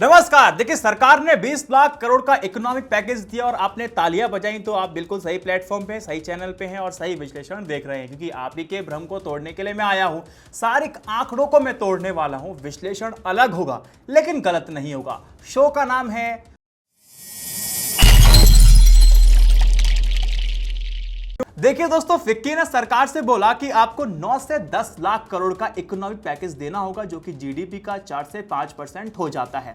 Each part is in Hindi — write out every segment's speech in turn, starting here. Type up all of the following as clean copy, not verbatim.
नमस्कार। देखिए, सरकार ने 20 लाख करोड़ का इकोनॉमिक पैकेज दिया और आपने तालियां बजाई तो आप बिल्कुल सही प्लेटफॉर्म पे, सही चैनल पे हैं और सही विश्लेषण देख रहे हैं, क्योंकि आप ही के भ्रम को तोड़ने के लिए मैं आया हूं। सारे आंकड़ों को मैं तोड़ने वाला हूं। विश्लेषण अलग होगा लेकिन गलत नहीं होगा। शो का नाम है देखिए दोस्तों, फिक्की ने सरकार से बोला कि आपको 9 से 10 लाख करोड़ का इकोनॉमिक पैकेज देना होगा, जो कि जीडीपी का 4 से 5% हो जाता है।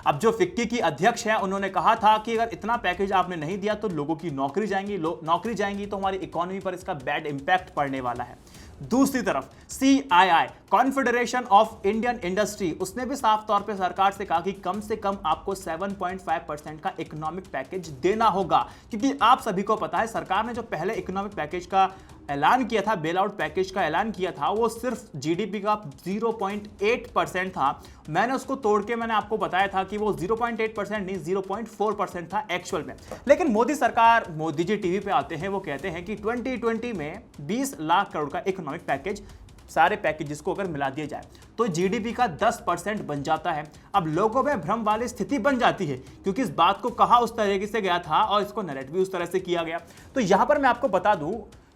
अब जो फिक्की की अध्यक्ष है, उन्होंने कहा था कि अगर इतना पैकेज आपने नहीं दिया तो लोगों की नौकरी जाएंगी तो हमारी इकोनॉमी पर इसका बैड इंपैक्ट पड़ने वाला है। दूसरी तरफ CII, confederation of Indian industry, उसने भी साफ तौर पे सरकार से कहा कि कम से कम आपको 7.5% का इकोनॉमिक पैकेज देना होगा, क्योंकि आप सभी को पता है सरकार ने जो पहले इकोनॉमिक पैकेज का ऐलान किया था, बेल आउट पैकेज का ऐलान किया था, वो सिर्फ जीडीपी का 0.8% था। मैंने उसको तोड़ के मैंने आपको बताया था कि वो 0.8% नहीं 0.4% था एक्चुअल में। लेकिन मोदी जी टीवी पे आते हैं, वो कहते हैं कि 2020 में 20 लाख करोड़ का इकोनॉमिक पैकेज, सारे पैकेजेस को अगर मिला दिया जाए तो जीडीपी का 10% बन जाता है। अब लोगों में भ्रम वाली स्थिति बन जाती है, क्योंकि इस बात को कहा उस तरीके से गया था और इसको नैरेटिव भी उस तरह से किया गया। तो यहां पर मैं आपको बता दूं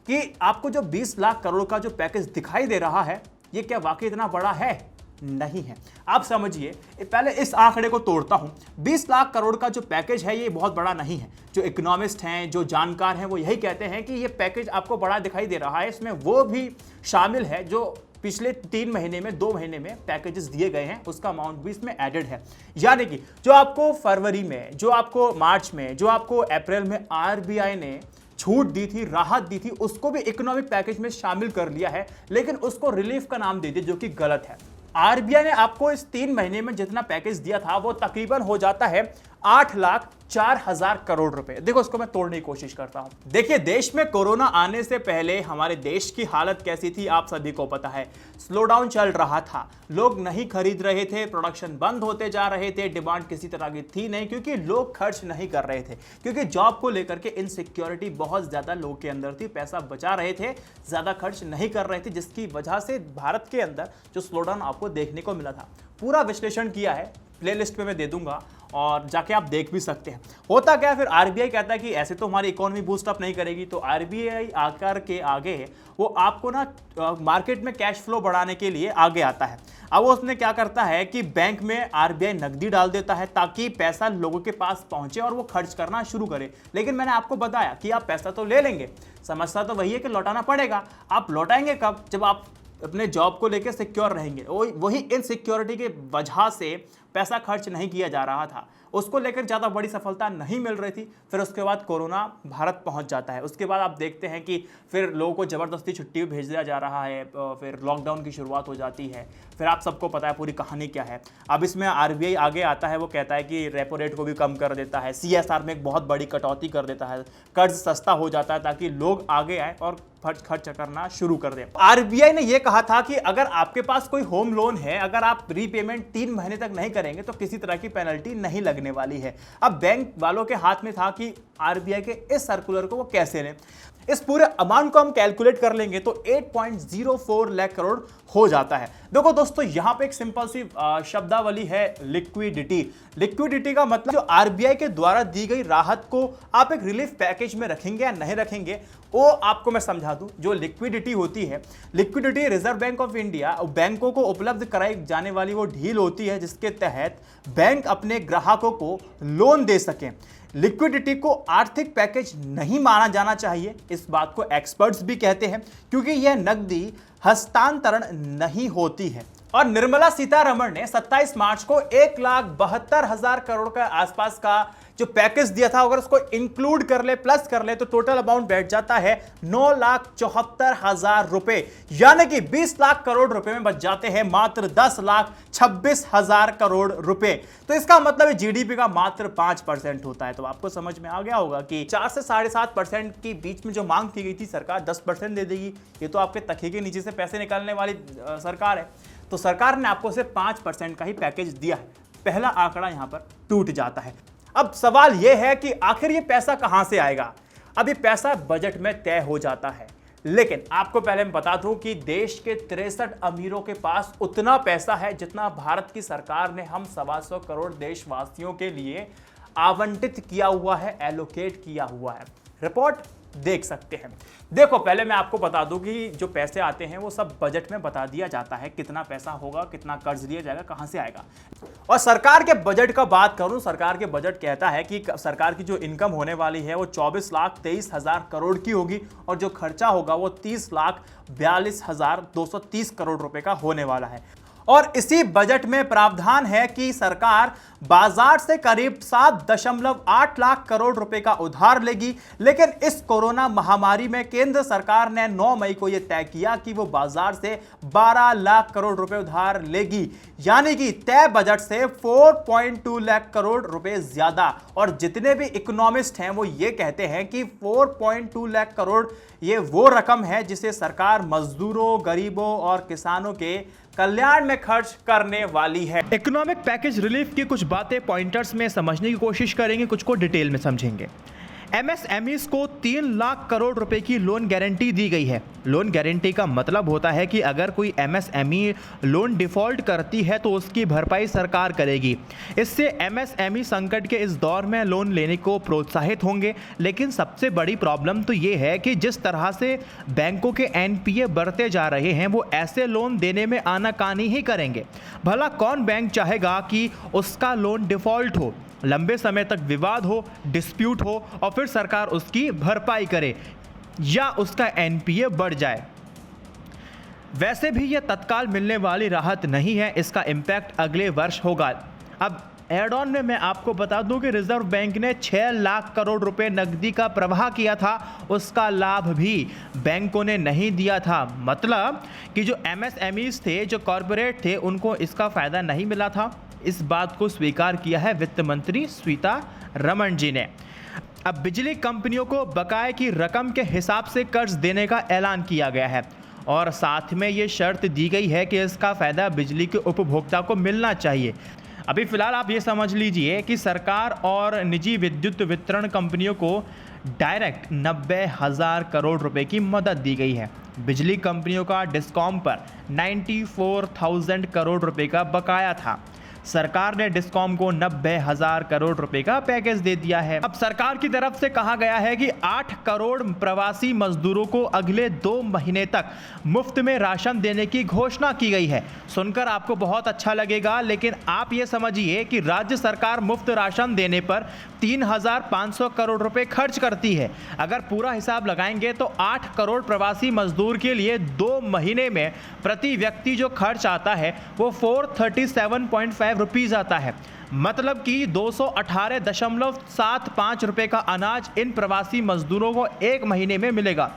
कि आपको जो 20 लाख करोड़ का जो पैकेज दिखाई दे रहा है, ये क्या वाकई इतना बड़ा है? नहीं है। आप समझिए, पहले इस आंकड़े को तोड़ता हूं। 20 लाख करोड़ का जो पैकेज है, ये बहुत बड़ा नहीं है। जो इकोनॉमिस्ट हैं, जो जानकार हैं, वो यही कहते हैं कि ये पैकेज आपको बड़ा दिखाई दे रहा है। इसमें वो भी शामिल है जो पिछले 3 महीने में, 2 महीने में पैकेजेस दिए गए हैं, उसका अमाउंट भी इसमें एडेड है। यानी कि जो आपको फरवरी में, जो आपको मार्च में, जो आपको अप्रैल में RBI ने छूट दी थी, राहत दी थी, उसको भी इकोनॉमिक पैकेज में शामिल कर लिया है, लेकिन उसको रिलीफ का नाम दे दिया, जो कि गलत है। RBI ने आपको इस 3 महीने में जितना पैकेज दिया था, वो तकरीबन हो जाता है 8,04,000 करोड़ रुपए। देखो, इसको मैं तोड़ने की कोशिश करता हूं। देखिए, देश में कोरोना आने से पहले हमारे देश की हालत कैसी थी, आप सभी को पता है। स्लो डाउन चल रहा था, लोग नहीं खरीद रहे थे, प्रोडक्शन बंद होते जा रहे थे, डिमांड किसी तरह की थी नहीं, क्योंकि लोग खर्च नहीं कर रहे थे, क्योंकि जॉब को लेकर के इनसिक्योरिटी बहुत ज्यादा लोगों के अंदर थी। पैसा बचा रहे थे, ज्यादा खर्च नहीं कर रहे थे, जिसकी वजह से भारत के अंदर जो स्लो डाउन आपको देखने को मिला था। पूरा विश्लेषण किया है, प्लेलिस्ट पे मैं दे दूंगा और जाके आप देख भी सकते हैं। होता क्या है, फिर RBI कहता है कि ऐसे तो हमारी इकोनॉमी बूस्ट अप नहीं करेगी, तो RBI आकर के आगे वो आपको ना मार्केट में कैश फ्लो बढ़ाने के लिए आगे आता है। अब वो उसने क्या करता है कि बैंक में RBI नकदी डाल देता है, ताकि पैसा लोगों के पास पहुंचे और वो खर्च करना शुरू करे। लेकिन मैंने आपको बताया कि आप पैसा तो ले लेंगे, समस्या तो वही है कि लौटाना पड़ेगा। आप लौटाएंगे कब? जब आप अपने जॉब को लेकर सिक्योर रहेंगे। वही इनसिक्योरिटी के वजह से पैसा खर्च नहीं किया जा रहा था, उसको लेकर ज़्यादा बड़ी सफलता नहीं मिल रही थी। फिर उसके बाद कोरोना भारत पहुंच जाता है। उसके बाद आप देखते हैं कि फिर लोगों को ज़बरदस्ती छुट्टी भेज दिया जा रहा है, फिर लॉकडाउन की शुरुआत हो जाती है। फिर आप सबको पता है पूरी कहानी क्या है। अब इसमें RBI आगे आता है, वो कहता है कि रेपो रेट को भी कम कर देता है, CSR में एक बहुत बड़ी कटौती कर देता है, कर्ज सस्ता हो जाता है, ताकि लोग आगे आए और खर्च करना शुरू कर दें। RBI ने यह कहा था कि अगर आपके पास कोई होम लोन है, अगर आप रीपेमेंट 3 महीने तक नहीं करेंगे तो किसी तरह की पेनल्टी नहीं लगने वाली है। अब बैंक वालों के हाथ में था कि RBI के इस सर्कुलर को वो कैसे लें। इस पूरे अमाउंट को हम कैलकुलेट कर लेंगे तो 8.04 लाख करोड़ हो जाता है। देखो दोस्तों, यहां पे एक सिंपल सी शब्दावली है, लिक्विडिटी। लिक्विडिटी का मतलब जो RBI के द्वारा दी गई राहत को आप एक रिलीफ पैकेज में रखेंगे या नहीं रखेंगे, वो आपको मैं समझा दूं। जो लिक्विडिटी होती है, liquidity reserve bank of India बैंकों को उपलब्ध कराई जाने वाली वो ढील होती है, जिसके तहत बैंक अपने ग्राहकों को लोन दे सकें। लिक्विडिटी को आर्थिक पैकेज नहीं माना जाना चाहिए, इस बात को एक्सपर्ट्स भी कहते हैं, क्योंकि यह नकदी हस्तांतरण नहीं होती है। और निर्मला सीतारमण ने 27 मार्च को 1,72,000 करोड़ के आसपास का जो पैकेज दिया था, अगर उसको इंक्लूड कर ले, प्लस कर ले, तो टोटल अमाउंट बैठ जाता है 9,74,000 रुपए। यानी कि 20 लाख करोड़ रुपए में बच जाते हैं मात्र 10,26,000 करोड़ रुपए। तो इसका मतलब है जीडीपी का मात्र 5% होता है। तो आपको समझ में आ गया होगा कि 4 से 7.5% के बीच में जो मांग की गई थी, सरकार 10% दे देगी। ये तो आपके तकिए के नीचे से पैसे निकालने वाली सरकार है। तो सरकार ने आपको सिर्फ 5% का ही पैकेज दिया है। पहला आंकड़ा यहां पर टूट जाता है। अब सवाल यह है कि आखिर ये पैसा कहां से आएगा? अब ये पैसा बजट में तय हो जाता है। लेकिन आपको पहले मैं बता दूं कि देश के 63 अमीरों के पास उतना पैसा है जितना भारत की सरकार ने हम 125 करोड़ देशवासियों के लिए आवंटित किया हुआ है, एलोकेट किया हुआ है। रिपोर्ट देख सकते हैं। देखो, पहले मैं आपको बता दूं कि जो पैसे आते हैं वो सब बजट में बता दिया जाता है, कितना पैसा होगा, कितना कर्ज लिया जाएगा, कहां से आएगा। और सरकार के बजट का बात करूं, सरकार के बजट कहता है कि सरकार की जो इनकम होने वाली है वो 24,23,000 करोड़ की होगी और जो खर्चा होगा वो 30,42,230 करोड़ रुपए का होने वाला है। और इसी बजट में प्रावधान है कि सरकार बाजार से करीब 7.8 लाख करोड़ रुपए का उधार लेगी। लेकिन इस कोरोना महामारी में केंद्र सरकार ने 9 मई को यह तय किया कि वो बाजार से 12 लाख करोड़ रुपए उधार लेगी, यानी कि तय बजट से 4.2 लाख करोड़ रुपए ज्यादा। और जितने भी इकोनॉमिस्ट हैं वो ये कहते हैं कि 4.2 लाख करोड़ ये वो रकम है जिसे सरकार मजदूरों, गरीबों और किसानों के कल्याण में खर्च करने वाली है। इकोनॉमिक पैकेज रिलीफ की कुछ बातें पॉइंटर्स में समझने की कोशिश करेंगे, कुछ को डिटेल में समझेंगे। एमएसएमईज को 3 लाख करोड़ रुपए की लोन गारंटी दी गई है। लोन गारंटी का मतलब होता है कि अगर कोई एमएसएमई लोन डिफॉल्ट करती है तो उसकी भरपाई सरकार करेगी। इससे एमएसएमई संकट के इस दौर में लोन लेने को प्रोत्साहित होंगे। लेकिन सबसे बड़ी प्रॉब्लम तो ये है कि जिस तरह से बैंकों के एनपीए बढ़ते जा रहे हैं वो ऐसे लोन देने में आनाकानी ही करेंगे। भला कौन बैंक चाहेगा कि उसका लोन डिफॉल्ट हो, लंबे समय तक विवाद हो, डिस्प्यूट हो और फिर सरकार उसकी भरपाई करे या उसका एनपीए बढ़ जाए। वैसे भी यह तत्काल मिलने वाली राहत नहीं है, इसका इम्पैक्ट अगले वर्ष होगा। अब एड ऑन में मैं आपको बता दूं कि रिजर्व बैंक ने 6 लाख करोड़ रुपए नकदी का प्रवाह किया था, उसका लाभ भी बैंकों ने नहीं दिया था। मतलब कि जो एमएसएमईज थे, जो कॉरपोरेट थे, उनको इसका फायदा नहीं मिला था। इस बात को स्वीकार किया है वित्त मंत्री सीतारमण जी ने। अब बिजली कंपनियों को बकाये की रकम के हिसाब से कर्ज देने का ऐलान किया गया है और साथ में ये शर्त दी गई है कि इसका फायदा बिजली के उपभोक्ता को मिलना चाहिए। अभी फिलहाल आप ये समझ लीजिए कि सरकार और निजी विद्युत वितरण कंपनियों को डायरेक्ट 90,000 करोड़ रुपए की मदद दी गई है। बिजली कंपनियों का डिस्कॉम पर 94,000 करोड़ रुपए का बकाया था। सरकार ने डिस्कॉम को 90,000 करोड़ रुपए का पैकेज दे दिया है। अब सरकार की तरफ से कहा गया है कि 8 करोड़ प्रवासी मजदूरों को अगले 2 महीने तक मुफ्त में राशन देने की घोषणा की गई है। सुनकर आपको बहुत अच्छा लगेगा, लेकिन आप ये समझिए कि राज्य सरकार मुफ्त राशन देने पर 3,500 करोड़ रुपए खर्च करती है। अगर पूरा हिसाब लगाएंगे तो 8 करोड़ प्रवासी मजदूर के लिए 2 महीने में प्रति व्यक्ति जो खर्च आता है वो 437.5 रुपीज आता है। मतलब कि 218.75 रुपए का अनाज इन प्रवासी मजदूरों को 1 महीने में मिलेगा।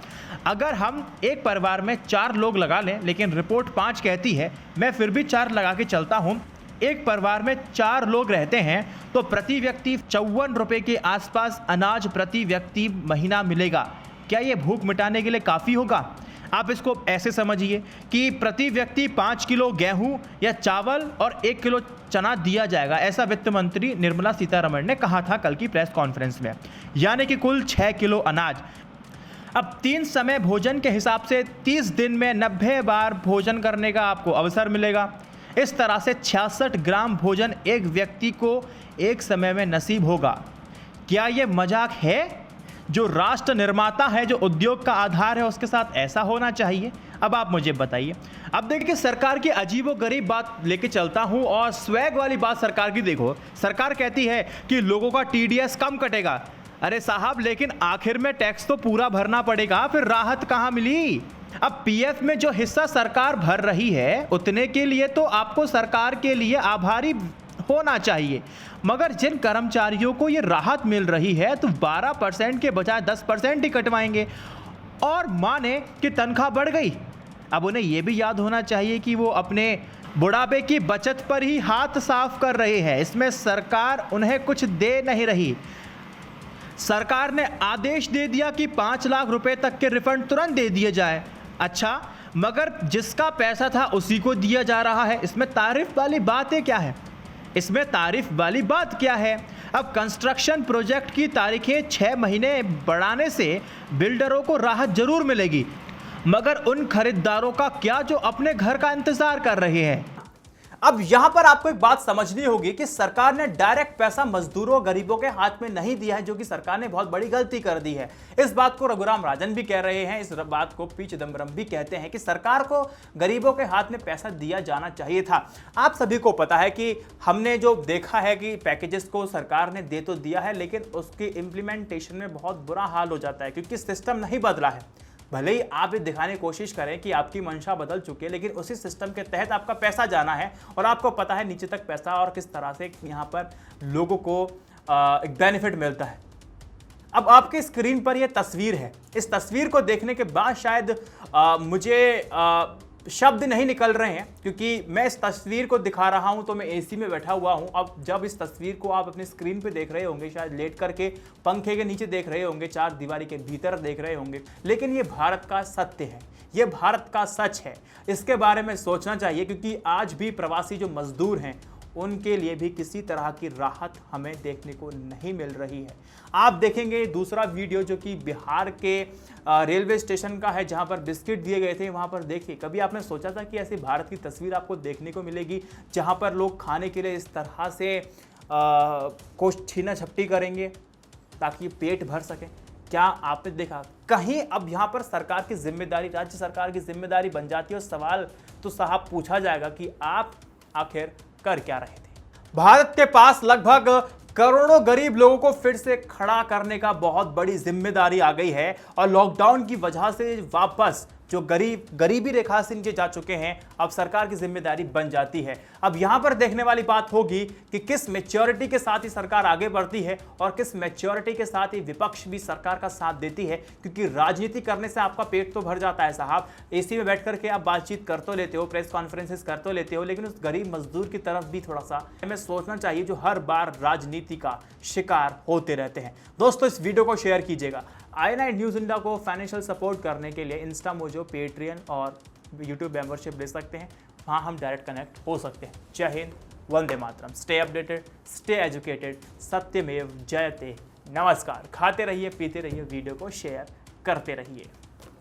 अगर हम एक परिवार में 4 लोग लगा लें, लेकिन रिपोर्ट 5 कहती है, मैं फिर भी 4 लगा के चलता हूं, एक परिवार में 4 लोग रहते हैं तो प्रति व्यक्ति 54 रुपए के आसपास अनाज प्रति व्यक्ति महीना मिलेगा। क्या यह भूख मिटाने के लिए काफ़ी होगा? आप इसको ऐसे समझिए कि प्रति व्यक्ति 5 किलो गेहूं या चावल और 1 किलो चना दिया जाएगा, ऐसा वित्त मंत्री निर्मला सीतारमण ने कहा था कल की प्रेस कॉन्फ्रेंस में, यानी कि कुल 6 किलो अनाज। अब 3 समय भोजन के हिसाब से 30 दिन में 90 बार भोजन करने का आपको अवसर मिलेगा। इस तरह से 66 ग्राम भोजन एक व्यक्ति को एक समय में नसीब होगा। क्या ये मजाक है? जो राष्ट्र निर्माता है, जो उद्योग का आधार है, उसके साथ ऐसा होना चाहिए? अब आप मुझे बताइए। अब देखिए, सरकार की अजीबोगरीब बात लेके चलता हूं और स्वैग वाली बात सरकार की देखो। सरकार कहती है कि लोगों का टीडीएस कम कटेगा। अरे साहब, लेकिन आखिर में टैक्स तो पूरा भरना पड़ेगा, फिर राहत कहां मिली? अब पीएफ में जो हिस्सा सरकार भर रही है उतने के लिए तो आपको सरकार के लिए आभारी होना चाहिए, मगर जिन कर्मचारियों को ये राहत मिल रही है तो 12% के बजाय 10% ही कटवाएंगे। और माने कि तनख्वाह बढ़ गई, अब उन्हें यह भी याद होना चाहिए कि वो अपने बुढ़ापे की बचत पर ही हाथ साफ कर रहे हैं। इसमें सरकार उन्हें कुछ दे नहीं रही। सरकार ने आदेश दे दिया कि 5 लाख रुपए तक के रिफंड तुरंत दे दिए जाए। अच्छा, मगर जिसका पैसा था उसी को दिया जा रहा है। इसमें तारीफ वाली बातें क्या है? इसमें तारीफ वाली बात क्या है? अब कंस्ट्रक्शन प्रोजेक्ट की तारीखें 6 महीने बढ़ाने से बिल्डरों को राहत जरूर मिलेगी, मगर उन खरीदारों का क्या जो अपने घर का इंतजार कर रहे हैं। अब यहां पर आपको एक बात समझनी होगी कि सरकार ने डायरेक्ट पैसा मजदूरों गरीबों के हाथ में नहीं दिया है, जो कि सरकार ने बहुत बड़ी गलती कर दी है। इस बात को रघुराम राजन भी कह रहे हैं, इस बात को पी चिदम्बरम भी कहते हैं कि सरकार को गरीबों के हाथ में पैसा दिया जाना चाहिए था। आप सभी को पता है कि हमने जो देखा है कि पैकेजेस को सरकार ने दे तो दिया है, लेकिन उसके इंप्लीमेंटेशन में बहुत बुरा हाल हो जाता है, क्योंकि सिस्टम नहीं बदला है। भले ही आप ये दिखाने की कोशिश करें कि आपकी मंशा बदल चुकी है, लेकिन उसी सिस्टम के तहत आपका पैसा जाना है और आपको पता है नीचे तक पैसा और किस तरह से यहाँ पर लोगों को एक बेनिफिट मिलता है। अब आपकी स्क्रीन पर यह तस्वीर है। इस तस्वीर को देखने के बाद शायद मुझे शब्द नहीं निकल रहे हैं, क्योंकि मैं इस तस्वीर को दिखा रहा हूं तो मैं एसी में बैठा हुआ हूं। अब जब इस तस्वीर को आप अपनी स्क्रीन पे देख रहे होंगे, शायद लेट करके पंखे के नीचे देख रहे होंगे, चार दीवारी के भीतर देख रहे होंगे, लेकिन ये भारत का सत्य है, ये भारत का सच है। इसके बारे में सोचना चाहिए, क्योंकि आज भी प्रवासी जो मजदूर हैं उनके लिए भी किसी तरह की राहत हमें देखने को नहीं मिल रही है। आप देखेंगे दूसरा वीडियो जो कि बिहार के रेलवे स्टेशन का है, जहां पर बिस्किट दिए गए थे। वहां पर देखिए, कभी आपने सोचा था कि ऐसी भारत की तस्वीर आपको देखने को मिलेगी जहां पर लोग खाने के लिए इस तरह से कुछ छीना झपटी करेंगे ताकि पेट भर सके? क्या आपने देखा कहीं? अब यहाँ पर सरकार की जिम्मेदारी, राज्य सरकार की जिम्मेदारी बन जाती है और सवाल तो साहब पूछा जाएगा कि आप आखिर कर क्या रहे थे। भारत के पास लगभग करोड़ों गरीब लोगों को फिर से खड़ा करने का बहुत बड़ी जिम्मेदारी आ गई है, और लॉकडाउन की वजह से वापस जो गरीबी रेखा से नीचे जा चुके हैं, अब सरकार की जिम्मेदारी बन जाती है। अब यहां पर देखने वाली बात होगी कि किस मैच्योरिटी के साथ ही सरकार आगे बढ़ती है और किस मैच्योरिटी के साथ ही विपक्ष भी सरकार का साथ देती है, क्योंकि राजनीति करने से आपका पेट तो भर जाता है साहब। एसी में बैठ करके आप बातचीत कर तो लेते हो, प्रेस कॉन्फ्रेंसेस कर तो लेते हो, लेकिन उस गरीब मजदूर की तरफ भी थोड़ा सा हमें सोचना चाहिए, जो हर बार राजनीति का शिकार होते रहते हैं। दोस्तों, इस वीडियो को शेयर कीजिएगा। i9 न्यूज़ इंडिया को फाइनेंशियल सपोर्ट करने के लिए इंस्टा मोजो, पेट्रियन और यूट्यूब मेंबरशिप ले सकते हैं। वहाँ हम डायरेक्ट कनेक्ट हो सकते हैं। जय Hind, Vande Mataram. Stay updated, stay educated, सत्यमेव जयते। नमस्कार। खाते रहिए, पीते रहिए, वीडियो को शेयर करते रहिए।